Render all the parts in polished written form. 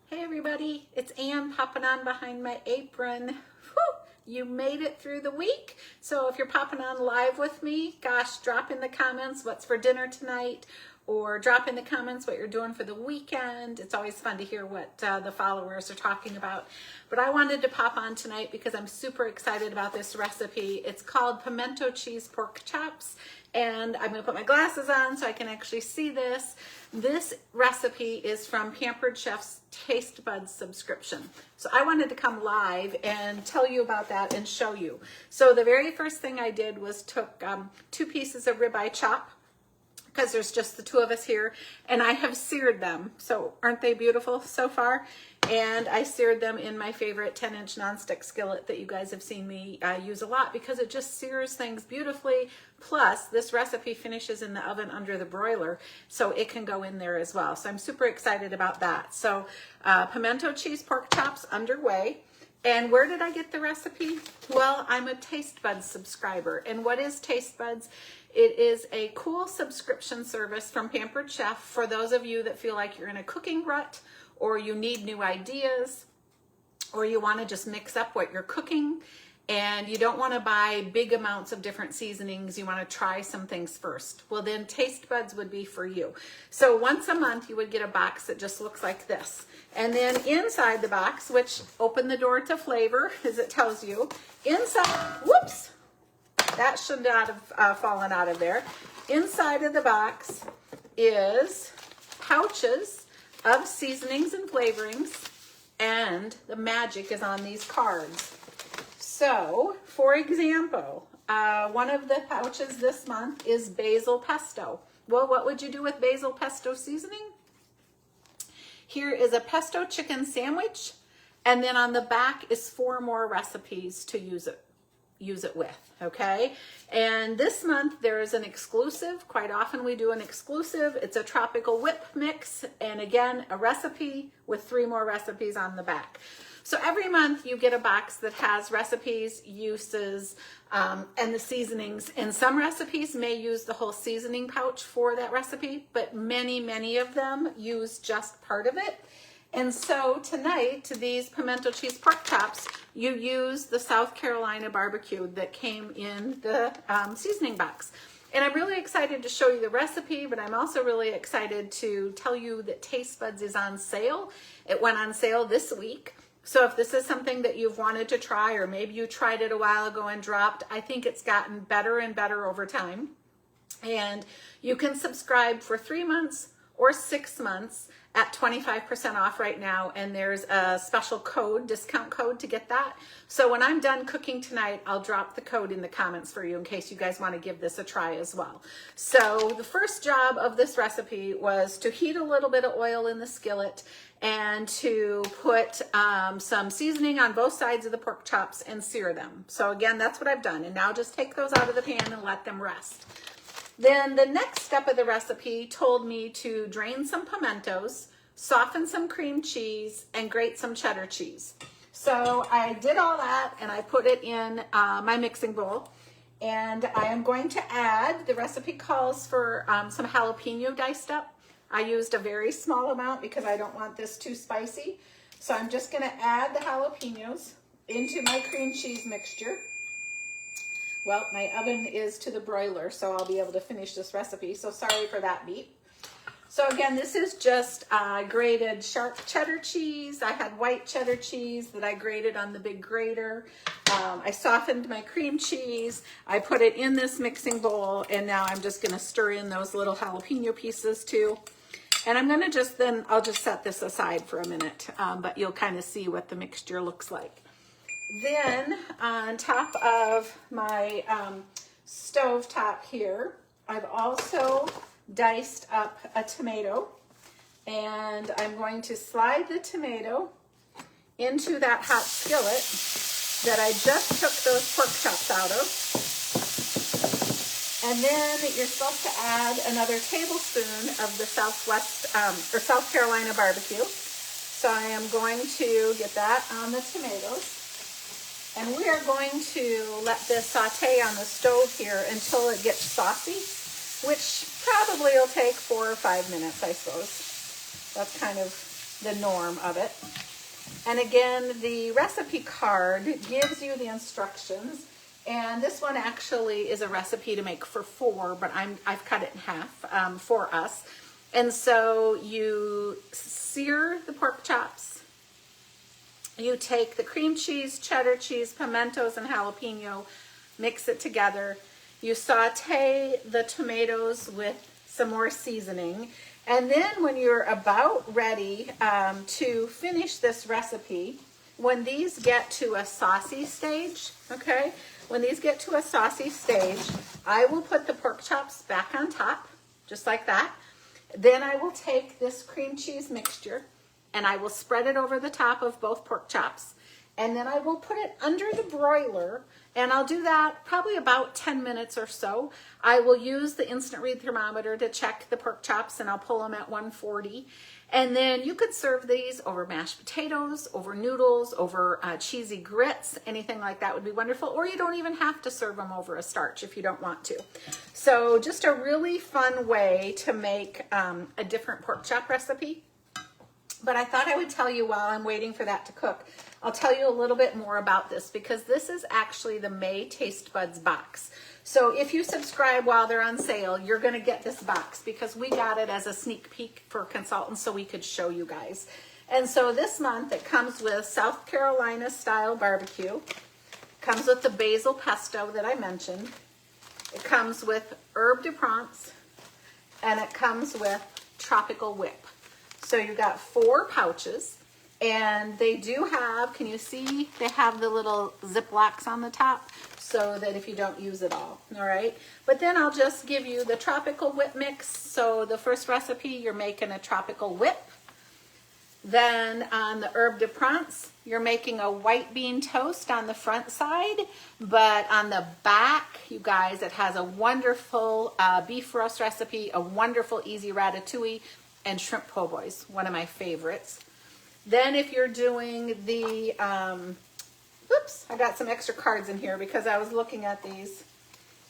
Hey everybody, it's Ann popping on behind my apron. Whew, you made it through the week. So if you're popping on live with me, gosh, drop in the comments what's for dinner tonight, or drop in the comments what you're doing for the weekend. It's always fun to hear what the followers are talking about. But I wanted to pop on tonight because I'm super excited about this recipe. It's called pimento cheese pork chops. And I'm gonna put my glasses on so I can actually see this. This recipe is from Pampered Chef's Taste Buds subscription. So I wanted to come live and tell you about that and show you. So the very first thing I did was took 2 pieces of ribeye chop, because there's just the 2 of us here, and I have seared them. So aren't they beautiful so far? And I seared them in my favorite 10-inch nonstick skillet that you guys have seen me use a lot, because it just sears things beautifully. Plus, this recipe finishes in the oven under the broiler, so it can go in there as well. So I'm super excited about that. So pimento cheese pork chops underway. And where did I get the recipe? Well, I'm a Taste Buds subscriber. And what is Taste Buds? It is a cool subscription service from Pampered Chef for those of you that feel like you're in a cooking rut, or you need new ideas, or you want to just mix up what you're cooking, and you don't want to buy big amounts of different seasonings. You want to try some things first. Well, then Taste Buds would be for you. So once a month, you would get a box that just looks like this. And then inside the box, which open the door to flavor, as it tells you, inside, whoops, that should not have fallen out of there. Inside of the box is pouches of seasonings and flavorings, and the magic is on these cards. So, for example, one of the pouches this month is basil pesto. Well, what would you do with basil pesto seasoning? Here is a pesto chicken sandwich, and then on the back is 4 more recipes to use it with, okay? And this month there is an exclusive. Quite often we do an exclusive. It's a tropical whip mix, and again, a recipe with 3 more recipes on the back. So every month you get a box that has recipes, uses, and the seasonings. And some recipes may use the whole seasoning pouch for that recipe, but many of them use just part of it. And so tonight, these pimento cheese pork chops, you use the South Carolina barbecue that came in the seasoning box. And I'm really excited to show you the recipe, but I'm also really excited to tell you that Taste Buds is on sale. It went on sale this week. So if this is something that you've wanted to try, or maybe you tried it a while ago and dropped, I think it's gotten better and better over time. And you can subscribe for 3 months or 6 months at 25% off right now, and there's a special code, discount code, to get that. So when I'm done cooking tonight, I'll drop the code in the comments for you in case you guys want to give this a try as well. So the first job of this recipe was to heat a little bit of oil in the skillet and to put some seasoning on both sides of the pork chops and sear them. So again, that's what I've done. And now just take those out of the pan and let them rest. Then the next step of the recipe told me to drain some pimentos, soften some cream cheese, and grate some cheddar cheese. So I did all that, and I put it in my mixing bowl. And I am going to add, the recipe calls for some jalapeno diced up. I used a very small amount because I don't want this too spicy. So I'm just going to add the jalapenos into my cream cheese mixture. Well, my oven is to the broiler, so I'll be able to finish this recipe. So sorry for that beep. So again, this is just grated sharp cheddar cheese. I had white cheddar cheese that I grated on the big grater. I softened my cream cheese. I put it in this mixing bowl, and now I'm just going to stir in those little jalapeno pieces too. And I'm going to I'll just set this aside for a minute, but you'll kind of see what the mixture looks like. Then on top of my stove top here, I've also diced up a tomato, and I'm going to slide the tomato into that hot skillet that I just took those pork chops out of. And then you're supposed to add another tablespoon of the South Carolina barbecue. So I am going to get that on the tomatoes. And we are going to let this saute on the stove here until it gets saucy, which probably will take 4 or 5 minutes, I suppose. That's kind of the norm of it. And again, the recipe card gives you the instructions. And this one actually is a recipe to make for 4, but I've cut it in half for us. And so you sear the pork chops. You take the cream cheese, cheddar cheese, pimentos, and jalapeno, mix it together. You saute the tomatoes with some more seasoning. And then when you're about ready to finish this recipe, when these get to a saucy stage, okay, when these get to a saucy stage, I will put the pork chops back on top, just like that. Then I will take this cream cheese mixture and I will spread it over the top of both pork chops. And then I will put it under the broiler, and I'll do that probably about 10 minutes or so. I will use the instant read thermometer to check the pork chops, and I'll pull them at 140. And then you could serve these over mashed potatoes, over noodles, over cheesy grits, anything like that would be wonderful. Or you don't even have to serve them over a starch if you don't want to. So just a really fun way to make a different pork chop recipe. But I thought I would tell you while I'm waiting for that to cook, I'll tell you a little bit more about this, because this is actually the May Taste Buds box. So if you subscribe while they're on sale, you're going to get this box, because we got it as a sneak peek for consultants so we could show you guys. And so this month it comes with South Carolina style barbecue, comes with the basil pesto that I mentioned, it comes with herb de Provence, and it comes with tropical whip. So you got 4 pouches, and they do have, can you see, they have the little Ziplocs on the top so that if you don't use it all right? But then I'll just give you the tropical whip mix. So the first recipe, you're making a tropical whip. Then on the herb de Provence, you're making a white bean toast on the front side, but on the back, you guys, it has a wonderful beef roast recipe, a wonderful easy ratatouille, and shrimp po' boys, one of my favorites. Then if you're doing the, oops, I got some extra cards in here because I was looking at these.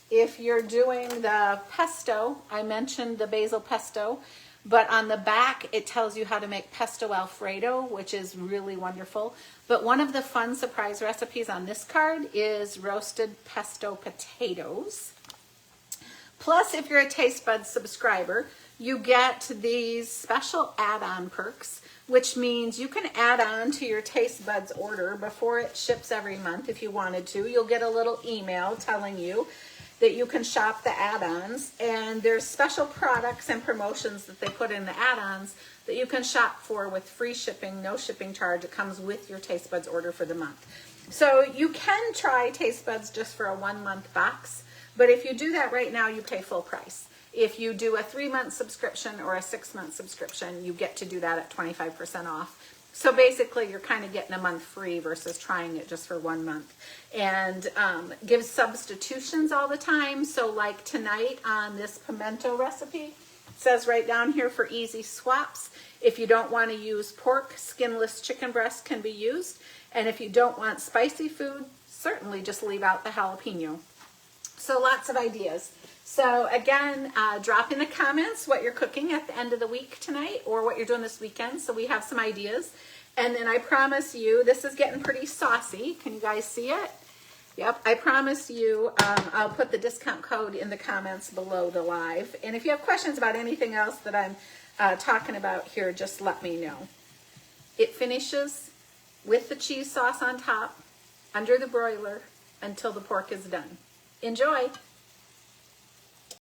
If you're doing the pesto, I mentioned the basil pesto, but on the back it tells you how to make pesto Alfredo, which is really wonderful. But one of the fun surprise recipes on this card is roasted pesto potatoes. Plus, if you're a Taste Buds subscriber, you get these special add-on perks, which means you can add on to your Taste Buds order before it ships every month if you wanted to. You'll get a little email telling you that you can shop the add-ons, and there's special products and promotions that they put in the add-ons that you can shop for with free shipping, no shipping charge. It comes with your Taste Buds order for the month. So you can try Taste Buds just for a 1-month box, but if you do that right now, you pay full price. If you do a 3-month subscription or a 6-month subscription, you get to do that at 25% off. So basically, you're kind of getting a month free versus trying it just for 1 month. And gives substitutions all the time. So like tonight on this pimento recipe, it says right down here for easy swaps. If you don't want to use pork, skinless chicken breast can be used. And if you don't want spicy food, certainly just leave out the jalapeno. So lots of ideas. So again, drop in the comments what you're cooking at the end of the week tonight or what you're doing this weekend so we have some ideas. And then I promise you, this is getting pretty saucy. Can you guys see it? Yep, I promise you I'll put the discount code in the comments below the live. And if you have questions about anything else that I'm talking about here, just let me know. It finishes with the cheese sauce on top, under the broiler, until the pork is done. Enjoy!